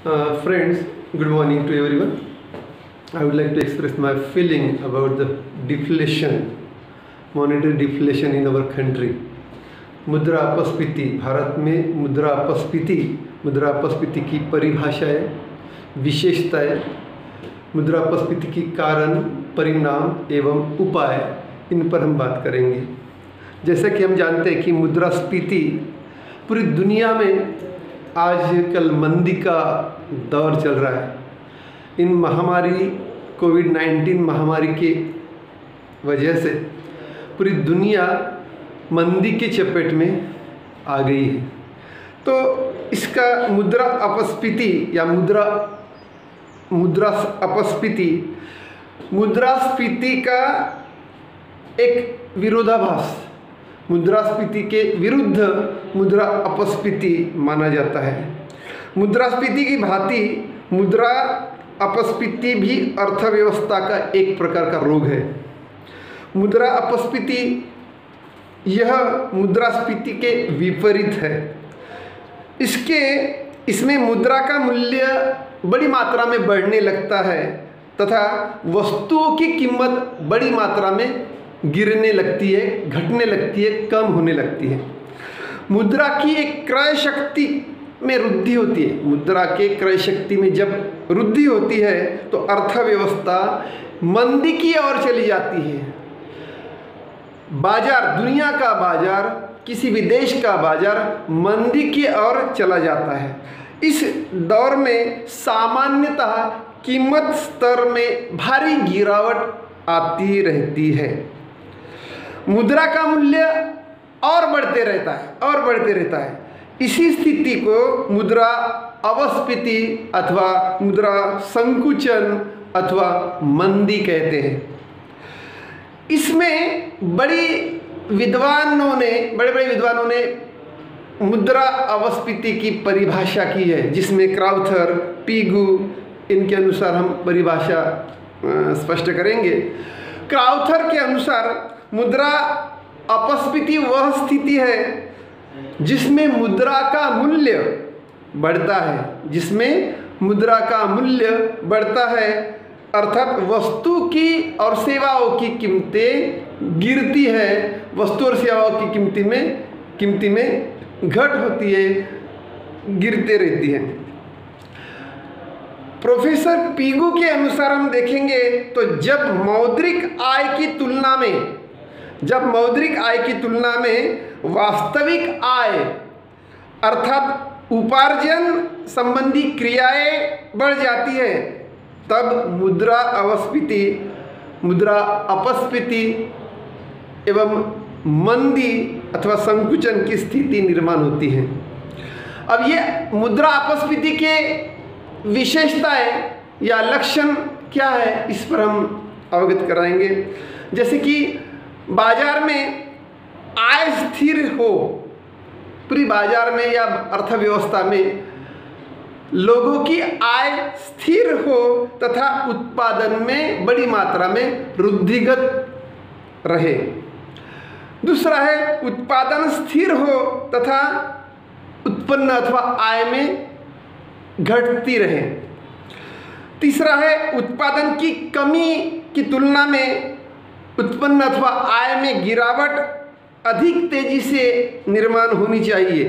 Friends, good morning to everyone. I would like to express my feeling about the deflation, monetary deflation in our country. मुद्रा अपस्फीति, भारत में मुद्रा अपस्फीति की परिभाषाएं, विशेषताएं, मुद्रा अपस्फीति की कारण, परिणाम एवं उपाय, इन पर हम बात करेंगे। जैसा कि हम जानते हैं कि मुद्रास्फीति पूरी दुनिया में आजकल मंदी का दौर चल रहा है। इन महामारी कोविड-19 महामारी के वजह से पूरी दुनिया मंदी के चपेट में आ गई है। तो इसका मुद्रा अपस्फीति या मुद्रास्फीति का एक विरोधाभास, मुद्रास्फीति के विरुद्ध मुद्रा अपस्फीति माना जाता है। मुद्रास्फीति की भांति मुद्रा अपस्फीति भी अर्थव्यवस्था का एक प्रकार का रोग है। मुद्रा अपस्फीति यह मुद्रास्फीति के विपरीत है। इसमें मुद्रा का मूल्य बड़ी मात्रा में बढ़ने लगता है तथा वस्तुओं की कीमत बड़ी मात्रा में गिरने लगती है, घटने लगती है, कम होने लगती है। मुद्रा की एक क्रय शक्ति में वृद्धि होती है। मुद्रा के क्रय शक्ति में जब वृद्धि होती है तो अर्थव्यवस्था मंदी की ओर चली जाती है। बाजार, दुनिया का बाजार, किसी भी देश का बाजार मंदी की ओर चला जाता है। इस दौर में सामान्यतः कीमत स्तर में भारी गिरावट आती रहती है। मुद्रा का मूल्य और बढ़ते रहता है। इसी स्थिति को मुद्रा अपस्फीति अथवा मुद्रा संकुचन अथवा मंदी कहते हैं। इसमें बड़े बड़े विद्वानों ने मुद्रा अपस्फीति की परिभाषा की है, जिसमें क्राउथर, पीगू, इनके अनुसार हम परिभाषा स्पष्ट करेंगे। क्राउथर के अनुसार मुद्रा अपस्फीति वह स्थिति है जिसमें मुद्रा का मूल्य बढ़ता है, अर्थात वस्तु की और सेवाओं की कीमतें गिरती है, वस्तु और सेवाओं की कीमती में घट होती है, गिरते रहती है। प्रोफेसर पीगू के अनुसार हम देखेंगे तो जब मौद्रिक आय की तुलना में वास्तविक आय अर्थात उपार्जन संबंधी क्रियाएं बढ़ जाती है, तब मुद्रा अपस्फीति एवं मंदी अथवा संकुचन की स्थिति निर्माण होती है। अब ये मुद्रा अपस्फीति के विशेषताएं या लक्षण क्या है, इस पर हम अवगत कराएंगे। जैसे कि बाजार में आय स्थिर हो, पूरी बाजार में या अर्थव्यवस्था में लोगों की आय स्थिर हो तथा उत्पादन में बड़ी मात्रा में वृद्धिगत रहे। दूसरा है उत्पादन स्थिर हो तथा उत्पन्न अथवा आय में घटती रहे। तीसरा है उत्पादन की कमी की तुलना में उत्पन्न अथवा आय में गिरावट अधिक तेजी से निर्माण होनी चाहिए।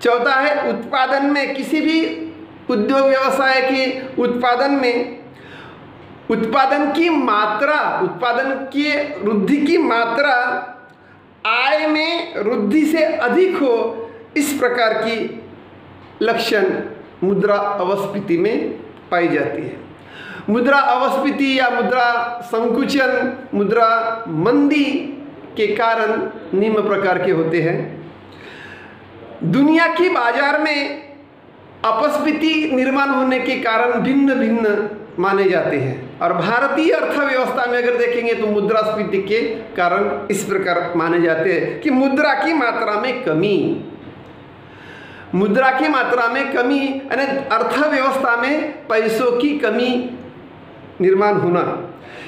चौथा है उत्पादन में, किसी भी उद्योग व्यवसाय के उत्पादन की वृद्धि की मात्रा आय में वृद्धि से अधिक हो। इस प्रकार की लक्षण मुद्रा अपस्फीति में पाई जाती है। मुद्रा अपस्फीति या मुद्रा संकुचन, मुद्रा मंदी के कारण निम्न प्रकार के होते हैं। दुनिया की बाजार में अपस्फीति निर्माण होने के कारण भिन्न भिन्न माने जाते हैं, और भारतीय अर्थव्यवस्था में अगर देखेंगे तो मुद्रास्फीति के कारण इस प्रकार माने जाते हैं कि मुद्रा की मात्रा में कमी यानी अर्थव्यवस्था में पैसों की कमी निर्माण होना।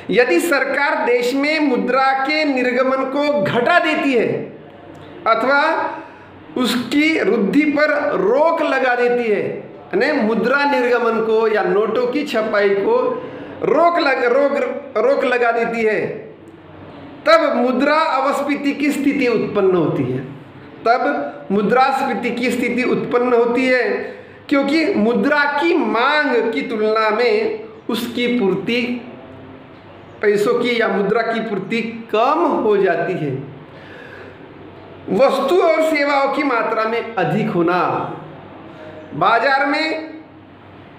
यदि सरकार देश में मुद्रा के निर्गमन को घटा देती है अथवा उसकी वृद्धि पर रोक लगा देती है यानी मुद्रा निर्गमन को या नोटों की छपाई को रोक लगा देती है, तब मुद्रा अपस्फीति की स्थिति उत्पन्न होती है। तब मुद्रास्फीति की स्थिति उत्पन्न होती है, क्योंकि मुद्रा की मांग की तुलना में उसकी पूर्ति, पैसों की या मुद्रा की पूर्ति कम हो जाती है। वस्तु और सेवाओं की मात्रा में अधिक होना, बाजार में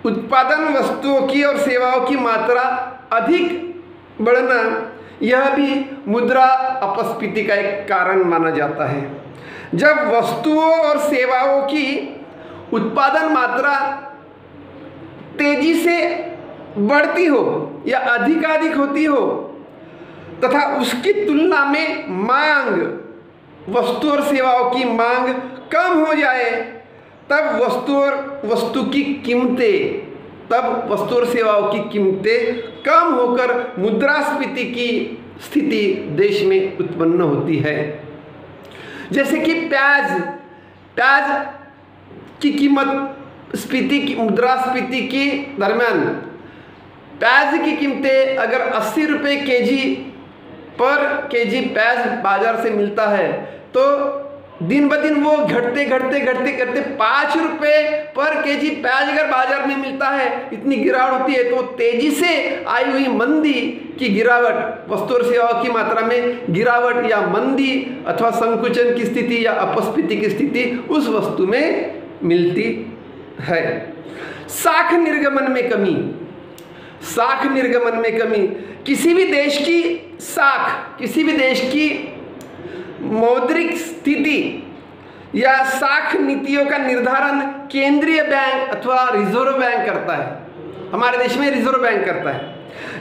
उत्पादन वस्तुओं की और सेवाओं की मात्रा अधिक बढ़ना, यह भी मुद्रा अपस्फीति का एक कारण माना जाता है। जब वस्तुओं और सेवाओं की उत्पादन मात्रा तेजी से बढ़ती हो या अधिकाधिक होती हो तथा उसकी तुलना में मांग, वस्तु और सेवाओं की मांग कम हो जाए, तब वस्तु और सेवाओं की कीमतें कम होकर मुद्रास्फीति की स्थिति देश में उत्पन्न होती है। जैसे कि प्याज की कीमत मुद्रास्फीति के दरमियान प्याज की कीमतें अगर 80 रुपये पर केजी प्याज बाजार से मिलता है, तो दिन ब दिन वो घटते 5 रुपये पर केजी प्याज अगर बाजार में मिलता है, इतनी गिरावट होती है। तो तेजी से आई हुई मंदी की गिरावट, वस्तु और सेवाओं की मात्रा में गिरावट या मंदी अथवा संकुचन की स्थिति या अपस्फीति की स्थिति उस वस्तु में मिलती है। साख निर्गमन में कमी, किसी भी देश की मौद्रिक स्थिति या साख नीतियों का निर्धारण केंद्रीय बैंक अथवा रिजर्व बैंक करता है। हमारे देश में रिजर्व बैंक करता है।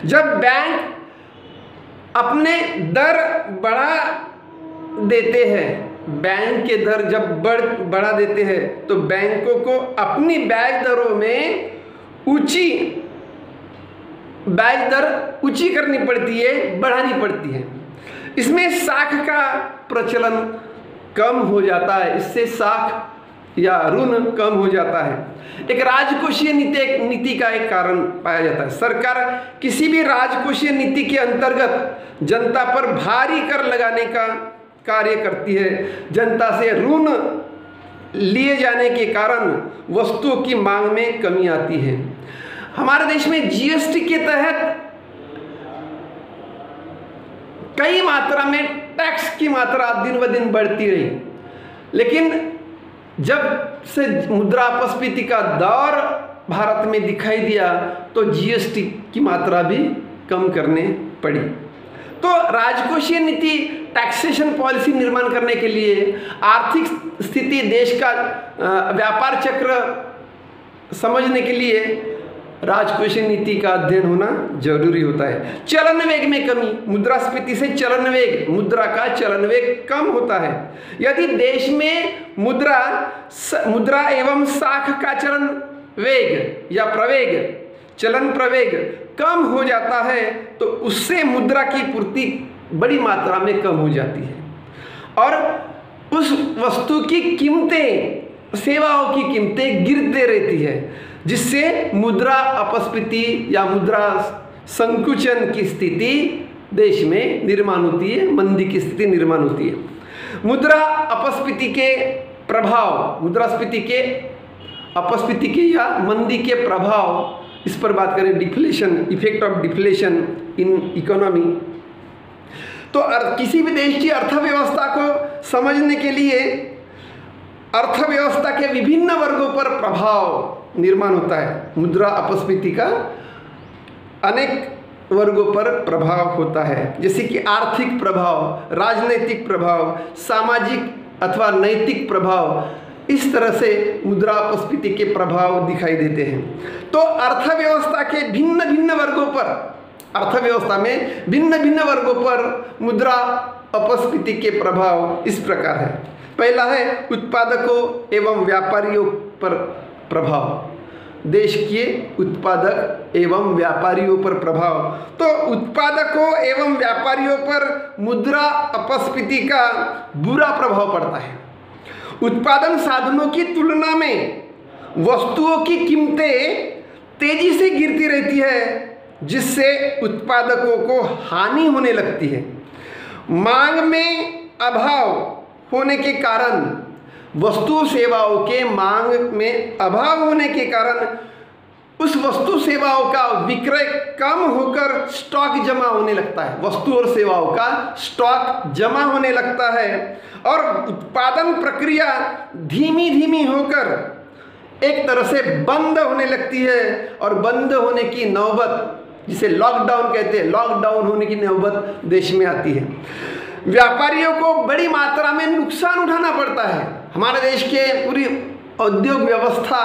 जब बैंक अपने दर बढ़ा देते हैं, बैंक के दर जब बढ़ा देते हैं, तो बैंकों को अपनी ब्याज दरों में ब्याज दर ऊंची करनी पड़ती है, बढ़ानी पड़ती है। इसमें साख का प्रचलन कम हो जाता है, इससे साख या ऋण कम हो जाता है। एक राजकोषीय नीति का एक कारण पाया जाता है। सरकार किसी भी राजकोषीय नीति के अंतर्गत जनता पर भारी कर लगाने का कार्य करती है। जनता से ऋण लिए जाने के कारण वस्तुओं की मांग में कमी आती है। हमारे देश में जीएसटी के तहत कई मात्रा में टैक्स की मात्रा दिन ब दिन बढ़ती रही, लेकिन जब से मुद्रा अपस्फीति का दौर भारत में दिखाई दिया, तो जीएसटी की मात्रा भी कम करने पड़ी। तो राजकोषीय नीति, टैक्सेशन पॉलिसी निर्माण करने के लिए, आर्थिक स्थिति, देश का व्यापार चक्र समझने के लिए राजकोषीय नीति का अध्ययन होना जरूरी होता है। चलन वेग में कमी, मुद्रास्फीति से मुद्रा का चलन वेग कम होता है। यदि देश में मुद्रा एवं साख का चलन प्रवेग कम हो जाता है, तो उससे मुद्रा की पूर्ति बड़ी मात्रा में कम हो जाती है और उस वस्तु की कीमतें, सेवाओं की कीमतें गिरते रहती है, जिससे मुद्रा अपस्फीति या मुद्रा संकुचन की स्थिति देश में निर्माण होती है, मंदी की स्थिति निर्माण होती है। मुद्रा अपस्फीति के प्रभाव, मुद्रास्फीति के अपस्फीति के या मंदी के प्रभाव, इस पर बात करें, deflation, effect of deflation in economy. तो किसी भी देश की अर्थव्यवस्था को समझने के लिए अर्थव्यवस्था के विभिन्न वर्गों पर प्रभाव निर्माण होता है। मुद्रा अपस्फीति का अनेक वर्गों पर प्रभाव होता है, जैसे कि आर्थिक प्रभाव, राजनैतिक प्रभाव, सामाजिक अथवा नैतिक प्रभाव। इस तरह से मुद्रा अपस्फीति के प्रभाव दिखाई देते हैं। तो अर्थव्यवस्था के भिन्न भिन्न वर्गों पर, अर्थव्यवस्था में भिन्न भिन्न वर्गों पर मुद्रा अपस्फीति के प्रभाव इस प्रकार है। पहला है उत्पादकों एवं व्यापारियों पर प्रभाव, देश के उत्पादक एवं व्यापारियों पर प्रभाव। तो उत्पादकों एवं व्यापारियों पर मुद्रा अपस्फीति का बुरा प्रभाव पड़ता है। उत्पादन साधनों की तुलना में वस्तुओं की कीमतें तेजी से गिरती रहती है, जिससे उत्पादकों को हानि होने लगती है। मांग में अभाव होने के कारण, वस्तु सेवाओं के मांग में अभाव होने के कारण उस वस्तु सेवाओं का विक्रय कम होकर स्टॉक जमा होने लगता है। वस्तु और सेवाओं का स्टॉक जमा होने लगता है और उत्पादन प्रक्रिया धीमी धीमी होकर एक तरह से बंद होने लगती है और बंद होने की नौबत, जिसे लॉकडाउन कहते हैं, लॉकडाउन होने की नौबत देश में आती है। व्यापारियों को बड़ी मात्रा में नुकसान उठाना पड़ता है। हमारे देश के पूरी औद्योगिक व्यवस्था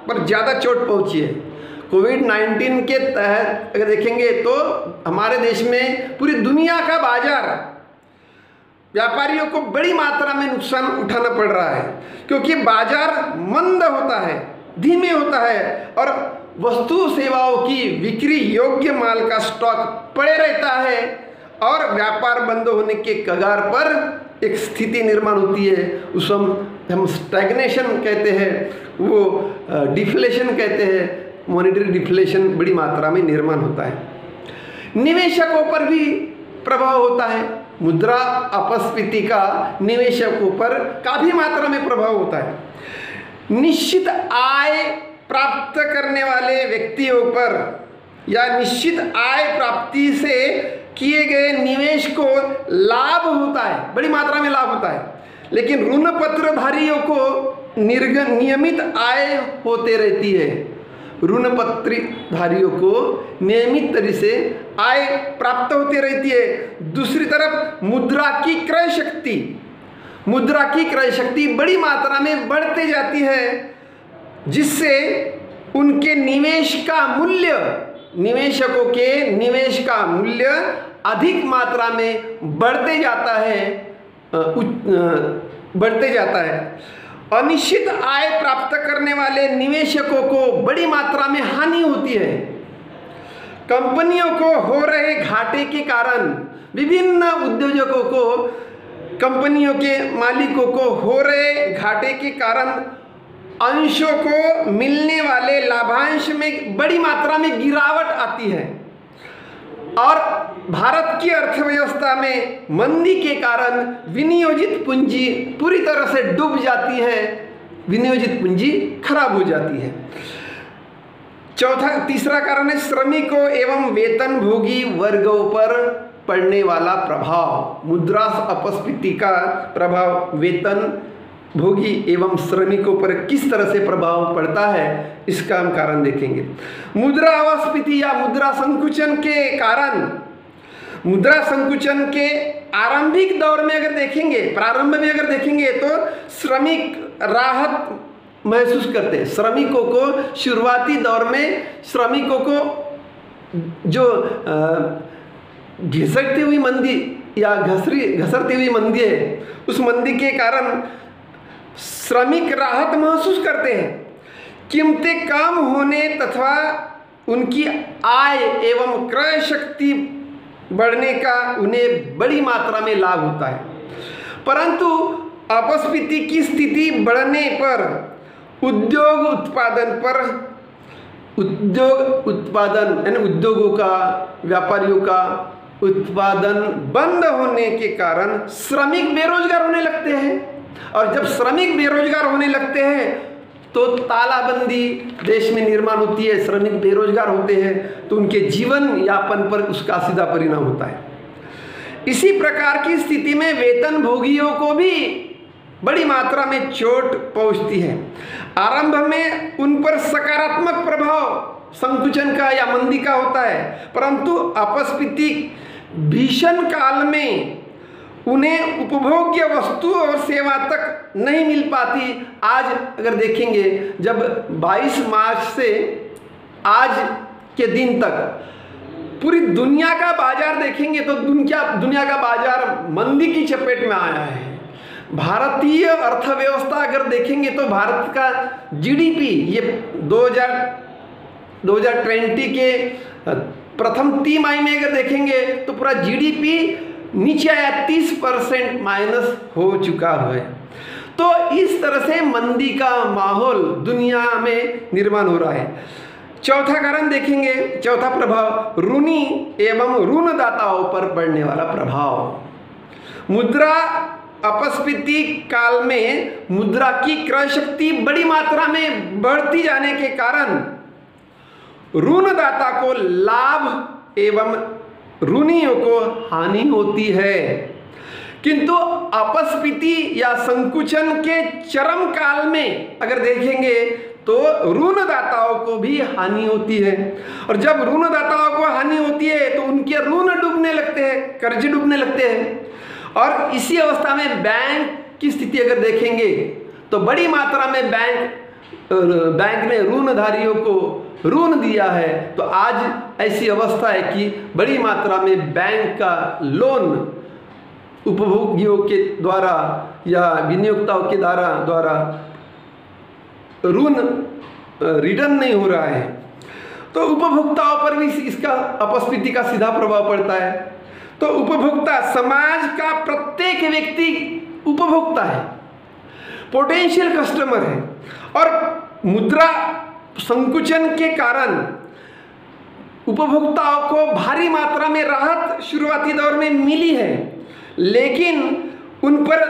पर ज़्यादा चोट पहुंची है। कोविड-19 के तहत अगर देखेंगे तो हमारे देश में पूरी दुनिया का बाजार, व्यापारियों को बड़ी मात्रा में नुकसान उठाना पड़ रहा है, क्योंकि बाजार मंद होता है, धीमे होता है और वस्तु सेवाओं की बिक्री योग्य माल का स्टॉक पड़े रहता है और व्यापार बंद होने के कगार पर एक स्थिति निर्माण होती है। उस हम स्टैग्नेशन कहते हैं, वो डिफ्लेशन कहते हैं, मॉनेटरी डिफ्लेशन बड़ी मात्रा में निर्माण होता है। निवेशकों पर भी प्रभाव होता है। मुद्रा अपस्फीति का निवेशकों पर काफ़ी मात्रा में प्रभाव होता है। निश्चित आय प्राप्त करने वाले व्यक्तियों पर या निश्चित आय प्राप्ति से किए गए निवेश को लाभ होता है, बड़ी मात्रा में लाभ होता है, लेकिन ऋण पत्रधारियों को नियमित आय होते रहती है। ऋण पत्रधारियों को नियमित तरीके से आय प्राप्त होती रहती है। दूसरी तरफ मुद्रा की क्रय शक्ति बड़ी मात्रा में बढ़ते जाती है, जिससे उनके निवेश का मूल्य, निवेशकों के निवेश का मूल्य अधिक मात्रा में बढ़ते जाता है। अनिश्चित आय प्राप्त करने वाले निवेशकों को बड़ी मात्रा में हानि होती है। कंपनियों को हो रहे घाटे के कारण, विभिन्न उद्योजकों को, कंपनियों के मालिकों को हो रहे घाटे के कारण अंशों को मिलने वाले लाभांश में बड़ी मात्रा में गिरावट आती है और भारत की अर्थव्यवस्था में मंदी के कारण विनियोजित पूंजी पूरी तरह से डूब जाती है, विनियोजित पूंजी खराब हो जाती है। तीसरा कारण है श्रमिकों एवं वेतनभोगी वर्गों पर पड़ने वाला प्रभाव। मुद्रा अपस्फीति का प्रभाव वेतन भोगी एवं श्रमिकों पर किस तरह से प्रभाव पड़ता है, इसका हम कारण देखेंगे। मुद्रा अपस्फीति या मुद्रा संकुचन के कारण, मुद्रा संकुचन के आरंभिक दौर में अगर देखेंगे, प्रारंभ में अगर देखेंगे तो श्रमिक राहत महसूस करते हैं। श्रमिकों को शुरुआती दौर में श्रमिकों को जो घिसटती हुई मंदी या घसरती हुई मंदी है, उस मंदी के कारण श्रमिक राहत महसूस करते हैं। कीमतें कम होने तथा उनकी आय एवं क्रय शक्ति बढ़ने का उन्हें बड़ी मात्रा में लाभ होता है। परंतु अपस्फीति की स्थिति बढ़ने पर उद्योग उत्पादन यानी उद्योगों का, व्यापारियों का उत्पादन बंद होने के कारण श्रमिक बेरोजगार होने लगते हैं और जब श्रमिक बेरोजगार होने लगते हैं तो तालाबंदी देश में निर्माण होती है। श्रमिक बेरोजगार होते हैं तो उनके जीवन यापन पर उसका सीधा परिणाम होता है। इसी प्रकार की स्थिति में वेतन भोगियों को भी बड़ी मात्रा में चोट पहुंचती है। आरंभ में उन पर सकारात्मक प्रभाव संकुचन का या मंदी का होता है, परंतु अपस्फीति भीषण काल में उन्हें उपभोग्य वस्तु और सेवा तक नहीं मिल पाती। आज अगर देखेंगे, जब 22 मार्च से आज के दिन तक पूरी दुनिया का बाजार देखेंगे तो दुनिया का बाजार मंदी की चपेट में आया है। भारतीय अर्थव्यवस्था अगर देखेंगे तो भारत का जीडीपी ये 2020 के प्रथम तिमाही में अगर देखेंगे तो पूरा जीडीपी नीचे आया, 30% माइनस हो चुका है। तो इस तरह से मंदी का माहौल दुनिया में निर्माण हो रहा है। चौथा कारण देखेंगे, चौथा प्रभाव ऋणी एवं ऋणदाताओं पर पड़ने वाला प्रभाव। मुद्रा अपस्फीति काल में मुद्रा की क्रय शक्ति बड़ी मात्रा में बढ़ती जाने के कारण ऋणदाता को लाभ एवं ऋणियों को हानि होती है। किंतु अपस्फीति या संकुचन के चरम काल में अगर देखेंगे तो ऋणदाताओं को भी हानि होती है, और जब ऋणदाताओं को हानि होती है तो उनके ऋण डूबने लगते हैं, कर्ज डूबने लगते हैं। और इसी अवस्था में बैंक की स्थिति अगर देखेंगे तो बड़ी मात्रा में बैंक ने ऋणधारियों को ऋण दिया है, तो आज ऐसी अवस्था है कि बड़ी मात्रा में बैंक का लोन उपभोगियों के द्वारा या विनियोक्ताओं के द्वारा ऋण रिटर्न नहीं हो रहा है, तो उपभोक्ताओं पर भी इसका अपस्फीति का सीधा प्रभाव पड़ता है। तो उपभोक्ता, समाज का प्रत्येक व्यक्ति उपभोक्ता है, पोटेंशियल कस्टमर है, और मुद्रा संकुचन के कारण उपभोक्ताओं को भारी मात्रा में राहत शुरुआती दौर में मिली है, लेकिन उन पर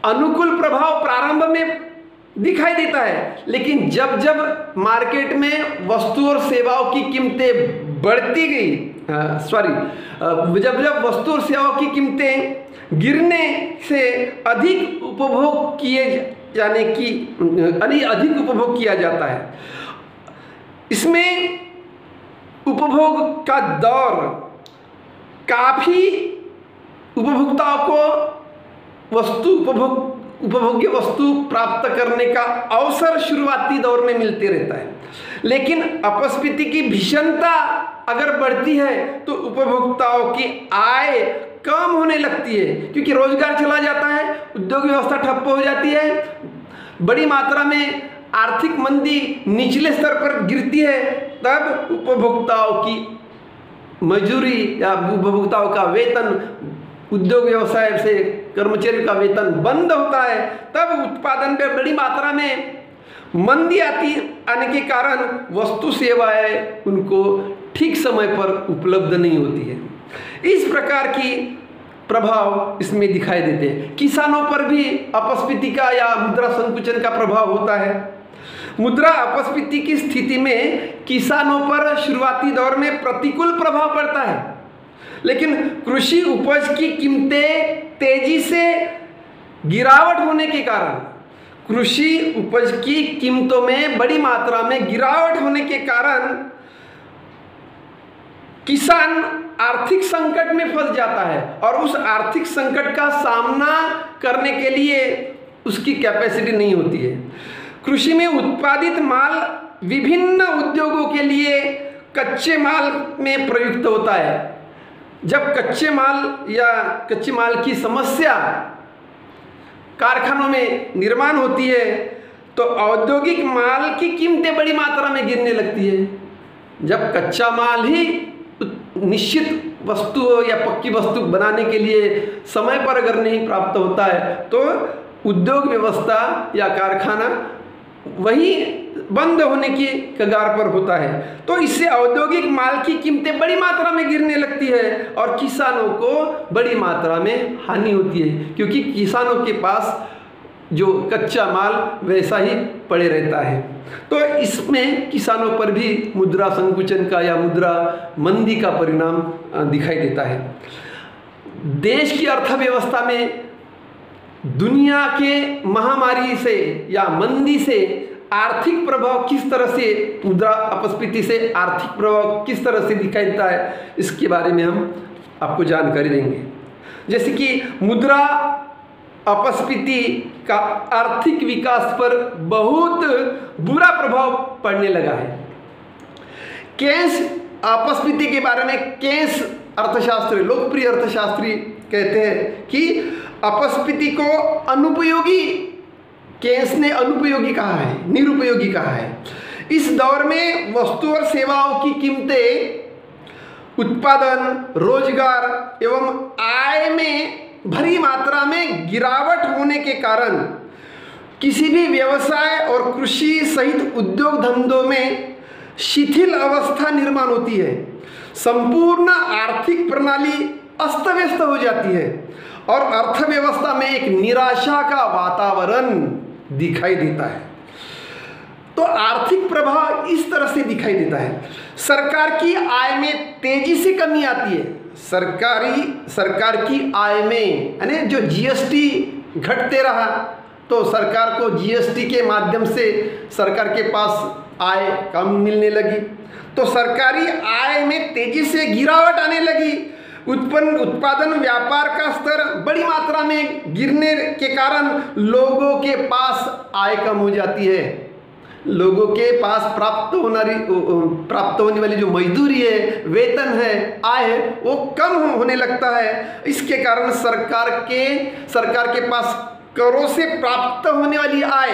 अनुकूल प्रभाव प्रारंभ में दिखाई देता है। लेकिन जब जब मार्केट में वस्तु और सेवाओं की कीमतें बढ़ती गई, जब जब वस्तु और सेवाओं की कीमतें गिरने से अधिक उपभोग किए जाने की अधिक उपभोग किया जाता है, इसमें उपभोग का दौर काफ़ी उपभोक्ताओं को उपभोग्य वस्तु प्राप्त करने का अवसर शुरुआती दौर में मिलते रहता है। लेकिन अपस्फीति की भीषणता अगर बढ़ती है तो उपभोक्ताओं की आय कम होने लगती है, क्योंकि रोजगार चला जाता है, उद्योग व्यवस्था ठप्प हो जाती है, बड़ी मात्रा में आर्थिक मंदी निचले स्तर पर गिरती है, तब उपभोक्ताओं की मजदूरी या उपभोक्ताओं का वेतन, उद्योग व्यवसाय से कर्मचारियों का वेतन बंद होता है, तब उत्पादन पे बड़ी मात्रा में मंदी आने के कारण वस्तु सेवाएं उनको ठीक समय पर उपलब्ध नहीं होती है। इस प्रकार की प्रभाव इसमें दिखाई देते हैं। किसानों पर भी अपस्फीति का या मुद्रा संकुचन का प्रभाव होता है। मुद्रा अपस्फीति की स्थिति में किसानों पर शुरुआती दौर में प्रतिकूल प्रभाव पड़ता है, लेकिन कृषि उपज की कीमतें तेजी से गिरावट होने के कारण, कृषि उपज की कीमतों में बड़ी मात्रा में गिरावट होने के कारण किसान आर्थिक संकट में फंस जाता है, और उस आर्थिक संकट का सामना करने के लिए उसकी कैपेसिटी नहीं होती है। कृषि में उत्पादित माल विभिन्न उद्योगों के लिए कच्चे माल में प्रयुक्त होता है। जब कच्चे माल की समस्या कारखानों में निर्माण होती है तो औद्योगिक माल की कीमतें बड़ी मात्रा में गिरने लगती है। जब कच्चा माल ही निश्चित वस्तु या पक्की वस्तु बनाने के लिए समय पर अगर नहीं प्राप्त होता है तो उद्योग व्यवस्था या कारखाना वही बंद होने की कगार पर होता है। तो इससे औद्योगिक माल की कीमतें बड़ी मात्रा में गिरने लगती है और किसानों को बड़ी मात्रा में हानि होती है, क्योंकि किसानों के पास जो कच्चा माल वैसा ही पड़े रहता है। तो इसमें किसानों पर भी मुद्रा संकुचन का या मुद्रा मंदी का परिणाम दिखाई देता है। देश की अर्थव्यवस्था में दुनिया के महामारी से या मंदी से आर्थिक प्रभाव किस तरह से, मुद्रा अपस्फीति से आर्थिक प्रभाव किस तरह से दिखाई देता है, इसके बारे में हम आपको जानकारी देंगे। जैसे कि मुद्रा अपस्फीति का आर्थिक विकास पर बहुत बुरा प्रभाव पड़ने लगा है। केन्स अपस्फीति के बारे में केन्स अर्थशास्त्री, लोकप्रिय अर्थशास्त्री कहते हैं कि अपस्फीति को अनुपयोगी, केन्स ने अनुपयोगी कहा है, निरुपयोगी कहा है। इस दौर में वस्तु और सेवाओं की कीमतें, उत्पादन, रोजगार एवं आय में भारी मात्रा में गिरावट होने के कारण किसी भी व्यवसाय और कृषि सहित उद्योग धंधों में शिथिल अवस्था निर्माण होती है। संपूर्ण आर्थिक प्रणाली अस्त व्यस्त हो जाती है और अर्थव्यवस्था में एक निराशा का वातावरण दिखाई देता है। तो आर्थिक प्रभाव इस तरह से दिखाई देता है। सरकार की आय में तेजी से कमी आती है। सरकार की आय में यानी जो जीएसटी घटते रहा तो सरकार को जीएसटी के माध्यम से सरकार के पास आय कम मिलने लगी, तो सरकारी आय में तेजी से गिरावट आने लगी। उत्पादन व्यापार का स्तर बड़ी मात्रा में गिरने के कारण लोगों के पास आय कम हो जाती है। लोगों के पास प्राप्त होने वाली जो मजदूरी है, वेतन है, आय है, वो कम होने लगता है। इसके कारण सरकार के पास करों से प्राप्त होने वाली आय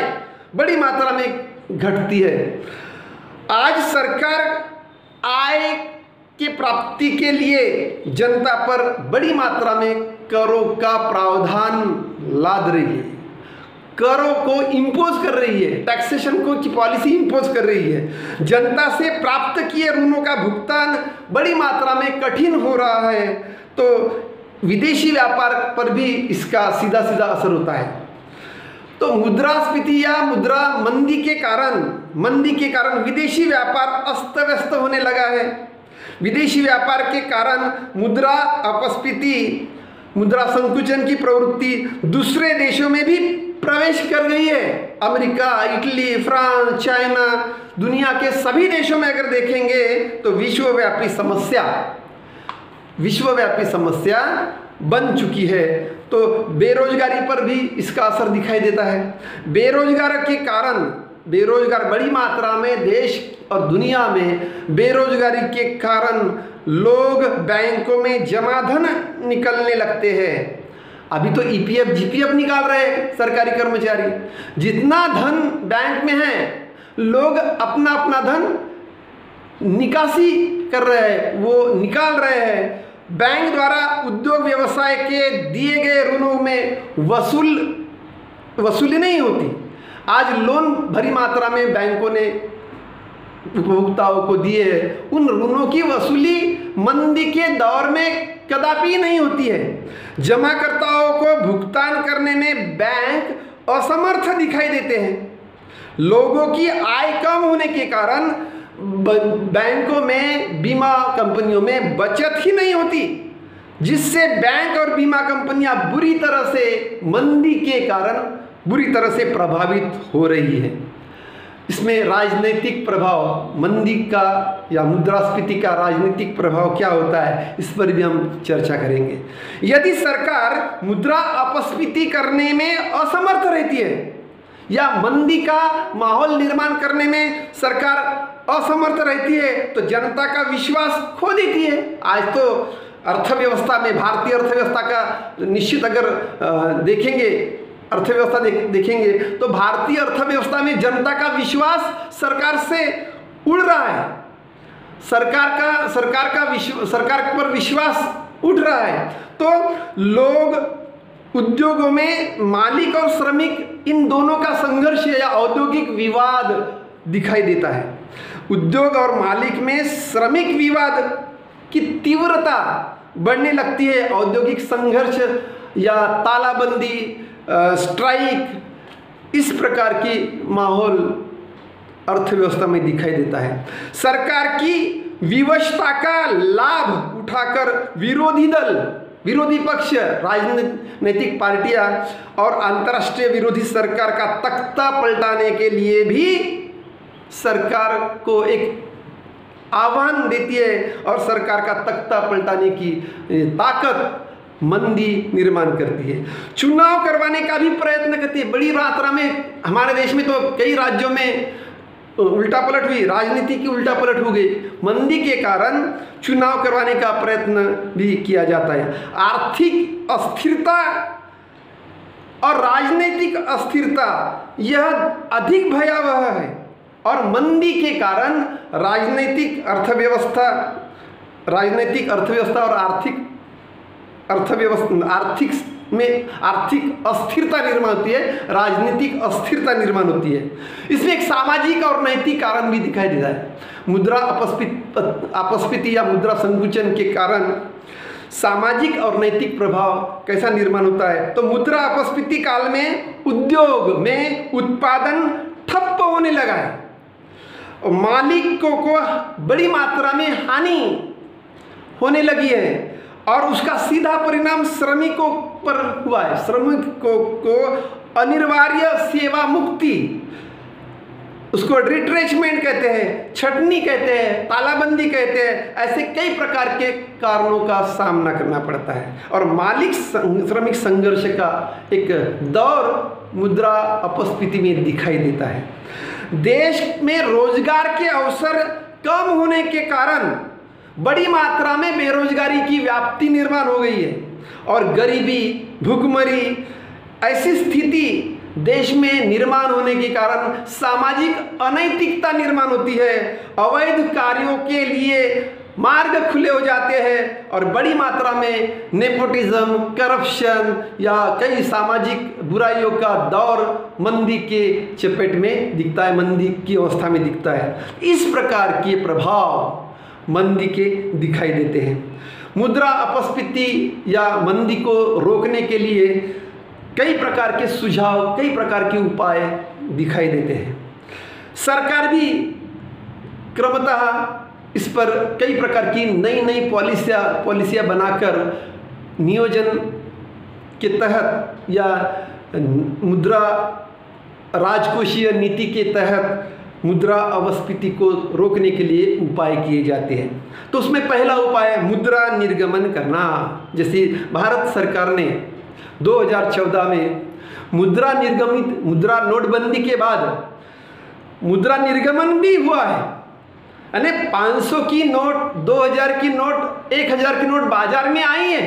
बड़ी मात्रा में घटती है। आज सरकार आय की प्राप्ति के लिए जनता पर बड़ी मात्रा में करों का प्रावधान लाद रही है, करों को इम्पोज कर रही है, टैक्सेशन की पॉलिसी इम्पोज कर रही है। जनता से प्राप्त किए ऋणों का भुगतान बड़ी मात्रा में कठिन हो रहा है, तो विदेशी व्यापार पर भी इसका सीधा सीधा असर होता है। तो मुद्रास्फीति या मुद्रा मंदी के कारण विदेशी व्यापार अस्त व्यस्त होने लगा है। विदेशी व्यापार के कारण मुद्रा अपस्फीति, मुद्रा संकुचन की प्रवृत्ति दूसरे देशों में भी प्रवेश कर गई है। अमेरिका, इटली, फ्रांस, चाइना, दुनिया के सभी देशों में अगर देखेंगे तो विश्वव्यापी समस्या बन चुकी है। तो बेरोजगारी पर भी इसका असर दिखाई देता है। बेरोजगार बड़ी मात्रा में देश और दुनिया में बेरोजगारी के कारण लोग बैंकों में जमा धन निकलने लगते हैं। अभी तो ईपीएफ जीपीएफ निकाल रहे हैं सरकारी कर्मचारी। जितना धन बैंक में है लोग अपना अपना धन निकासी कर रहे हैं, वो निकाल रहे हैं। बैंक द्वारा उद्योग व्यवसाय के दिए गए ऋणों में वसूली नहीं होती। आज लोन भरी मात्रा में बैंकों ने उपभोक्ताओं को दिए हैं, उन ऋणों की वसूली मंदी के दौर में कदापि नहीं होती है। जमाकर्ताओं को भुगतान करने में बैंक असमर्थ दिखाई देते हैं। लोगों की आय कम होने के कारण बैंकों में, बीमा कंपनियों में बचत ही नहीं होती, जिससे बैंक और बीमा कंपनियां बुरी तरह से मंदी के कारण बुरी तरह से प्रभावित हो रही है। इसमें राजनीतिक प्रभाव, मंदी का या मुद्रास्फीति का राजनीतिक प्रभाव क्या होता है, इस पर भी हम चर्चा करेंगे। यदि सरकार मुद्रा अपस्फीति करने में असमर्थ रहती है या मंदी का माहौल निर्माण करने में सरकार असमर्थ रहती है तो जनता का विश्वास खो देती है। आज तो अर्थव्यवस्था में, भारतीय अर्थव्यवस्था का निश्चित अगर देखेंगे तो भारतीय अर्थव्यवस्था में जनता का विश्वास सरकार से उड़ रहा है। सरकार पर विश्वास उठ रहा है। तो लोग उद्योगों में मालिक और श्रमिक इन दोनों का संघर्ष या औद्योगिक विवाद दिखाई देता है। उद्योग और मालिक में श्रमिक विवाद की तीव्रता बढ़ने लगती है। औद्योगिक संघर्ष या तालाबंदी, स्ट्राइक, इस प्रकार की माहौल अर्थव्यवस्था में दिखाई देता है। सरकार की विवशता का लाभ उठाकर विरोधी पक्ष, राजनीतिक पार्टियां और अंतर्राष्ट्रीय विरोधी सरकार का तख्ता पलटाने के लिए भी सरकार को एक आह्वान देती है और सरकार का तख्ता पलटाने की ताकत मंदी निर्माण करती है। चुनाव करवाने का भी प्रयत्न करती है बड़ी मात्रा में। हमारे देश में तो कई राज्यों में उल्टा पलट हुई, राजनीति की उल्टा पलट हो गई। मंदी के कारण चुनाव करवाने का प्रयत्न भी किया जाता है। आर्थिक अस्थिरता और राजनीतिक अस्थिरता यह अधिक भयावह है और मंदी के कारण राजनीतिक अर्थव्यवस्था और आर्थिक में आर्थिक अस्थिरता निर्माण होती है, राजनीतिक अस्थिरता निर्माण होती है। इसमें एक सामाजिक और नैतिक कारण भी दिखाई देता है। मुद्रा अपस्फीति या मुद्रा संकुचन के कारण सामाजिक और नैतिक प्रभाव कैसा निर्माण होता है। तो मुद्रा अपस्फीति काल में उद्योग में उत्पादन ठप्प होने लगा है और मालिकों को बड़ी मात्रा में हानि होने लगी है और उसका सीधा परिणाम श्रमिकों पर हुआ है। श्रमिकों को अनिवार्य सेवा मुक्ति, उसको रिट्रेचमेंट कहते हैं, छटनी कहते हैं, तालाबंदी कहते हैं, ऐसे कई प्रकार के कारणों का सामना करना पड़ता है और मालिक श्रमिक संघर्ष का एक दौर मुद्रा अपस्फीति में दिखाई देता है। देश में रोजगार के अवसर कम होने के कारण बड़ी मात्रा में बेरोजगारी की व्याप्ति निर्माण हो गई है और गरीबी, भूखमरी ऐसी स्थिति देश में निर्माण होने के कारण सामाजिक अनैतिकता निर्माण होती है। अवैध कार्यों के लिए मार्ग खुले हो जाते हैं और बड़ी मात्रा में नेपोटिज्म, करप्शन या कई सामाजिक बुराइयों का दौर मंदी के चपेट में दिखता है, मंदी की अवस्था में दिखता है। इस प्रकार के प्रभाव मंदी के दिखाई देते हैं। मुद्रा अपस्फीति या मंदी को रोकने के लिए कई प्रकार के सुझाव, कई प्रकार के उपाय दिखाई देते हैं। सरकार भी क्रमतः इस पर कई प्रकार की नई नई पॉलिसियाँ बनाकर नियोजन के तहत या मुद्रा राजकोषीय नीति के तहत मुद्रा अपस्फीति को रोकने के लिए उपाय किए जाते हैं। तो उसमें पहला उपाय है मुद्रा निर्गमन करना। जैसे भारत सरकार ने 2014 में मुद्रा नोटबंदी के बाद मुद्रा निर्गमन भी हुआ है, यानी 500 की नोट, 2000 की नोट, 1000 की नोट बाजार में आई है।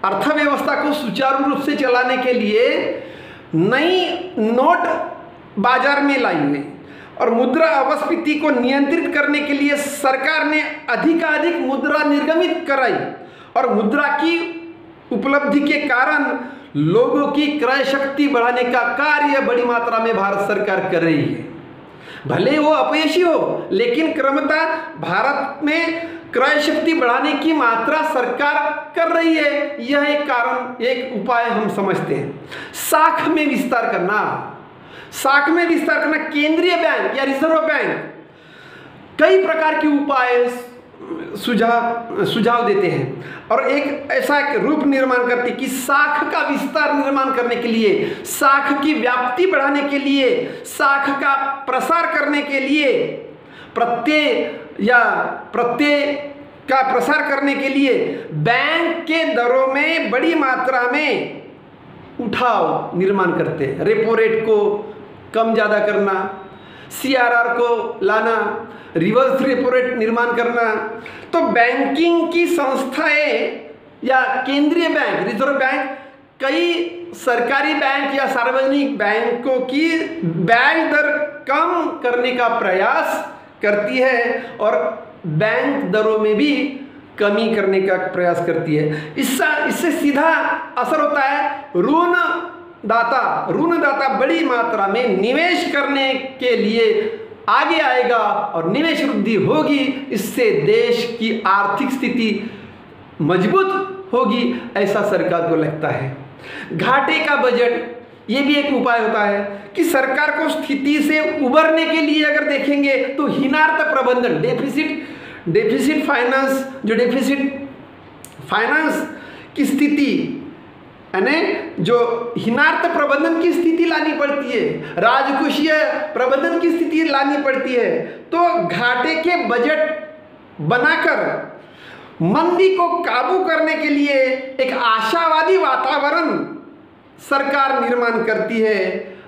अर्थव्यवस्था को सुचारू रूप से चलाने के लिए नई नोट बाजार में लाई हुई और मुद्रा अपस्फीति को नियंत्रित करने के लिए सरकार ने अधिकाधिक मुद्रा निर्गमित कराई और मुद्रा की उपलब्धि के कारण लोगों की क्रय शक्ति बढ़ाने का कार्य बड़ी मात्रा में भारत सरकार कर रही है। भले वो अपयशी हो, लेकिन क्रमतः भारत में क्रय शक्ति बढ़ाने की मात्रा सरकार कर रही है। यह एक कारण, एक उपाय हम समझते हैं। साख में विस्तार करना, केंद्रीय बैंक या रिजर्व बैंक कई प्रकार के उपाय सुझाव देते हैं और एक ऐसा एक रूप निर्माण करती कि साख का विस्तार निर्माण करने के लिए, साख की व्याप्ति बढ़ाने के लिए, साख का प्रसार करने के लिए, प्रत्यय का प्रसार करने के लिए बैंक के दरों में बड़ी मात्रा में उठाव निर्माण करते हैं। रेपो रेट को कम ज़्यादा करना, CRR को लाना, रिवर्स रेपो रेट निर्माण करना। तो बैंकिंग की संस्थाएं या केंद्रीय बैंक, रिजर्व बैंक कई सरकारी बैंक या सार्वजनिक बैंकों की ब्याज दर कम करने का प्रयास करती है और बैंक दरों में भी कमी करने का प्रयास करती है। इससे सीधा असर होता है ऋणदाता बड़ी मात्रा में निवेश करने के लिए आगे आएगा और निवेश वृद्धि होगी। इससे देश की आर्थिक स्थिति मजबूत होगी, ऐसा सरकार को लगता है। घाटे का बजट, ये भी एक उपाय होता है कि सरकार को स्थिति से उबरने के लिए अगर देखेंगे तो हीनार्थ प्रबंधन, डेफिसिट फाइनेंस, जो डेफिसिट फाइनेंस की स्थिति, यानी जो हीनार्थ प्रबंधन की स्थिति लानी पड़ती है, राजकोषीय प्रबंधन की स्थिति लानी पड़ती है। तो घाटे के बजट बनाकर मंदी को काबू करने के लिए एक आशावादी वातावरण सरकार निर्माण करती है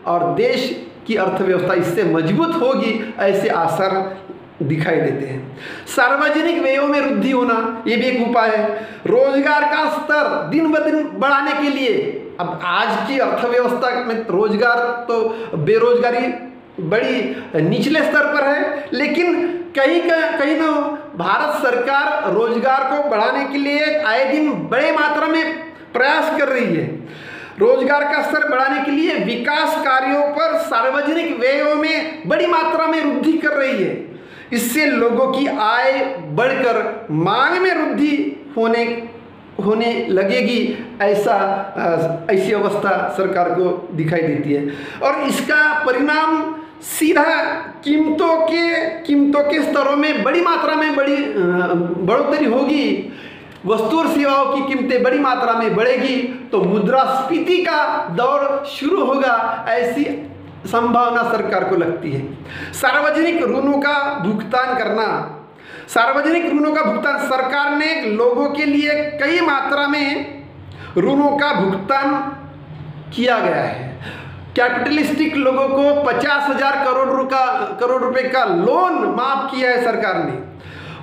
और देश की अर्थव्यवस्था इससे मजबूत होगी, ऐसे आसार दिखाई देते हैं। सार्वजनिक व्ययों में वृद्धि होना, ये भी एक उपाय है। रोजगार का स्तर दिन ब दिन बढ़ाने के लिए, अब आज की अर्थव्यवस्था में रोजगार तो बेरोजगारी बड़ी निचले स्तर पर है, लेकिन कहीं न भारत सरकार रोजगार को बढ़ाने के लिए आए दिन बड़े मात्रा में प्रयास कर रही है। रोजगार का स्तर बढ़ाने के लिए विकास कार्यों पर सार्वजनिक व्ययों में बड़ी मात्रा में वृद्धि कर रही है। इससे लोगों की आय बढ़कर मांग में वृद्धि होने लगेगी, ऐसी अवस्था सरकार को दिखाई देती है। और इसका परिणाम सीधा कीमतों के स्तरों में बड़ी मात्रा में बढ़ोतरी होगी। वस्तु और सेवाओं की कीमतें बड़ी मात्रा में बढ़ेगी तो मुद्रास्फीति का दौर शुरू होगा, ऐसी संभावना सरकार को लगती है। सार्वजनिक ऋणों का भुगतान सरकार ने लोगों के लिए कई मात्रा में ऋणों का भुगतान किया गया है। कैपिटलिस्टिक लोगों को 50,000 करोड़ रुपए का लोन माफ किया है सरकार ने।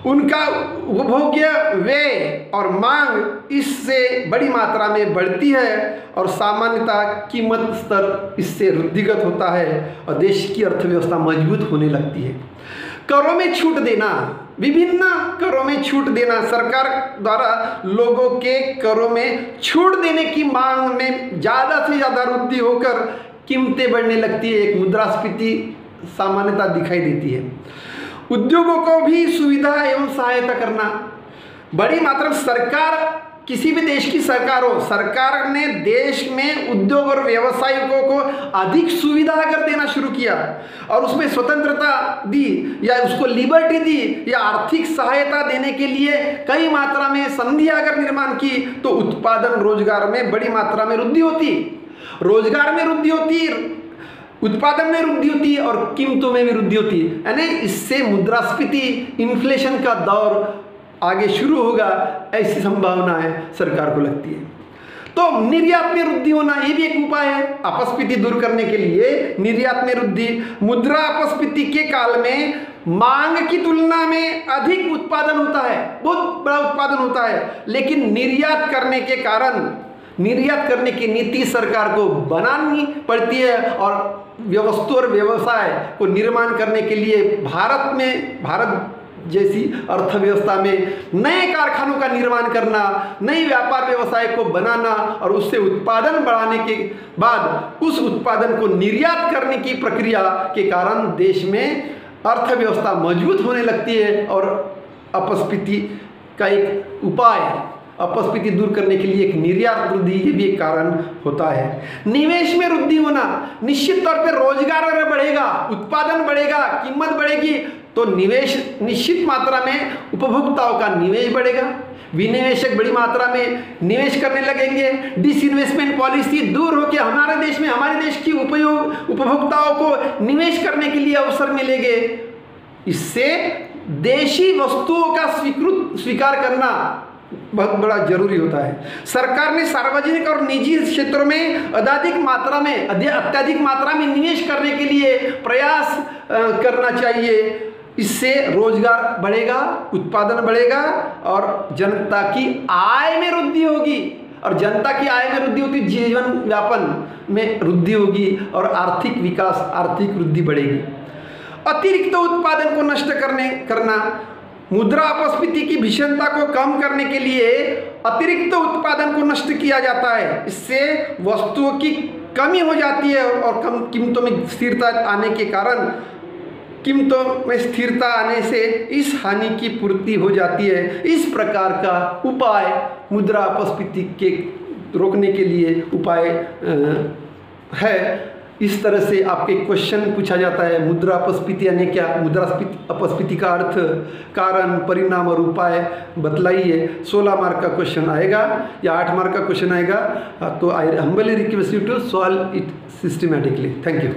उनका उपभोग्य व्यय और मांग इससे बड़ी मात्रा में बढ़ती है और सामान्यतः कीमत स्तर इससे वृद्धिगत होता है और देश की अर्थव्यवस्था मजबूत होने लगती है। करों में छूट देना, विभिन्न करों में छूट देना, सरकार द्वारा लोगों के करों में छूट देने की मांग में ज़्यादा से ज़्यादा वृद्धि होकर कीमतें बढ़ने लगती है। एक मुद्रास्फीति सामान्यता दिखाई देती है। उद्योगों को भी सुविधा एवं सहायता करना, बड़ी मात्रा में सरकार, किसी भी देश की सरकार हो, सरकार ने देश में उद्योग और व्यवसायिकों को अधिक सुविधा अगर देना शुरू किया और उसमें स्वतंत्रता दी या उसको लिबर्टी दी या आर्थिक सहायता देने के लिए कई मात्रा में संधियां अगर निर्माण की तो उत्पादन रोजगार में बड़ी मात्रा में वृद्धि होती, रोजगार में वृद्धि होती, उत्पादन में वृद्धि होती और कीमतों में भी वृद्धि होती, यानी इससे मुद्रास्फीति इन्फ्लेशन का दौर आगे शुरू होगा, ऐसी संभावना है सरकार को लगती है। तो निर्यात में वृद्धि होना ये भी एक उपाय है अपस्फीति दूर करने के लिए। निर्यात में वृद्धि, मुद्रा अपस्फीति के काल में मांग की तुलना में अधिक उत्पादन होता है, बहुत बड़ा उत्पादन होता है, लेकिन निर्यात करने की नीति सरकार को बनानी पड़ती है और वस्तु और व्यवसाय को निर्माण करने के लिए भारत जैसी अर्थव्यवस्था में नए कारखानों का निर्माण करना, नई व्यापार व्यवसाय को बनाना और उससे उत्पादन बढ़ाने के बाद उस उत्पादन को निर्यात करने की प्रक्रिया के कारण देश में अर्थव्यवस्था मजबूत होने लगती है और अपस्फीति का एक उपाय है। अपस्फीति दूर करने के लिए एक निर्यात वृद्धि ये भी एक कारण होता है। निवेश में वृद्धि होना, निश्चित तौर पर रोजगार अगर बढ़ेगा, उत्पादन बढ़ेगा, कीमत बढ़ेगी तो निवेश निश्चित मात्रा में उपभोक्ताओं का निवेश बढ़ेगा, विनिवेशक बड़ी मात्रा में निवेश करने लगेंगे। डिसइन्वेस्टमेंट पॉलिसी दूर होकर हमारे देश की उपभोक्ताओं को निवेश करने के लिए अवसर मिलेंगे। इससे देशी वस्तुओं का स्वीकार करना बहुत बड़ा जरूरी होता है। सरकार ने सार्वजनिक और निजी क्षेत्रों में अत्यधिक मात्रा में निवेश करने के लिए प्रयास करना चाहिए। इससे रोजगार बढ़ेगा, उत्पादन बढ़ेगा और जनता की आय में वृद्धि होगी और जनता की आय में वृद्धि होती जीवन यापन में वृद्धि होगी और आर्थिक विकास, आर्थिक वृद्धि बढ़ेगी। अतिरिक्त उत्पादन को नष्ट करना, मुद्रा अपस्फीति की भीषणता को कम करने के लिए अतिरिक्त उत्पादन को नष्ट किया जाता है। इससे वस्तुओं की कमी हो जाती है और कम कीमतों में स्थिरता आने के कारण कीमतों में स्थिरता आने से इस हानि की पूर्ति हो जाती है। इस प्रकार का उपाय मुद्रा अपस्फीति के रोकने के लिए उपाय है। इस तरह से आपके क्वेश्चन पूछा जाता है मुद्रा अपस्फीति यानी क्या, मुद्रा अपस्फीति का अर्थ, कारण, परिणाम और उपाय बतलाइए। 16 मार्क का क्वेश्चन आएगा या 8 मार्क का क्वेश्चन आएगा। तो I humbly request you to solve it systematically. Thank you.